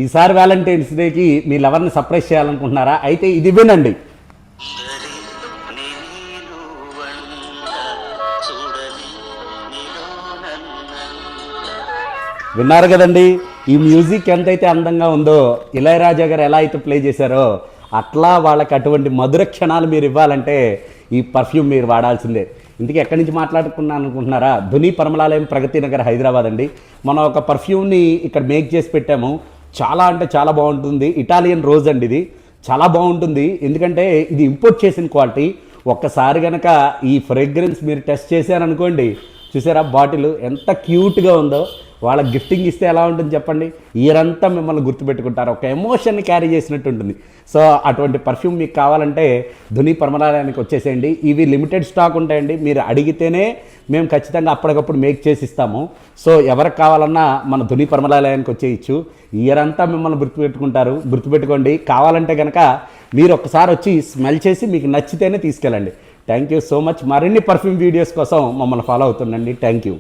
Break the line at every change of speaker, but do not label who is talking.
ఈసారి వ్యాలంటైన్స్ డేకి మీ లవర్ని సర్ప్రైజ్ చేయాలనుకుంటున్నారా? అయితే ఇది వినండి. విన్నారు కదండి, ఈ మ్యూజిక్ ఎంతైతే అందంగా ఉందో, ఇళయరాజా గారు ఎలా అయితే ప్లే చేశారో అట్లా వాళ్ళకి అటువంటి మధుర క్షణాలు మీరు ఇవ్వాలంటే ఈ పర్ఫ్యూమ్ మీరు వాడాల్సిందే. ఇందుకే ఎక్కడి నుంచి మాట్లాడుకున్నాను అనుకుంటున్నారా? ధుని పరిమళాలయం, ప్రగతి నగర్, హైదరాబాద్ అండి. మనం ఒక పర్ఫ్యూమ్ని ఇక్కడ మేక్ చేసి పెట్టాము. చాలా అంటే చాలా బాగుంటుంది. ఇటాలియన్ రోజ్ అండి, ఇది చాలా బాగుంటుంది. ఎందుకంటే ఇది ఇంపోర్ట్ చేసిన క్వాలిటీ. ఒక్కసారి కనుక ఈ ఫ్రేగ్రెన్స్ మీరు టెస్ట్ చేశారనుకోండి, చూసారా బాటిల్ ఎంత క్యూట్గా ఉందో. వాళ్ళకి గిఫ్టింగ్ ఇస్తే ఎలా ఉంటుంది చెప్పండి? ఇయరంతా మిమ్మల్ని గుర్తుపెట్టుకుంటారు, ఒక ఎమోషన్ని క్యారీ చేసినట్టు ఉంటుంది. సో అటువంటి పర్ఫ్యూమ్ మీకు కావాలంటే ధుని పరిమళాలయానికి వచ్చేసేయండి. ఇవి లిమిటెడ్ స్టాక్ ఉంటాయండి. మీరు అడిగితేనే మేము ఖచ్చితంగా అప్పటికప్పుడు మేక్ చేసి ఇస్తాము. సో ఎవరికి కావాలన్నా మన ధుని పరిమళాలయానికి వచ్చేయచ్చు. ఇయరంతా మిమ్మల్ని గుర్తుపెట్టుకుంటారు. గుర్తుపెట్టుకోండి. కావాలంటే కనుక మీరు ఒక్కసారి వచ్చి స్మెల్ చేసి మీకు నచ్చితేనే తీసుకెళ్ళండి. Thank you so much. మరిన్ని పర్ఫ్యూమ్ వీడియోస్ కోసం మమ్మల్ని ఫాలో అవుతుండండి. Thank you.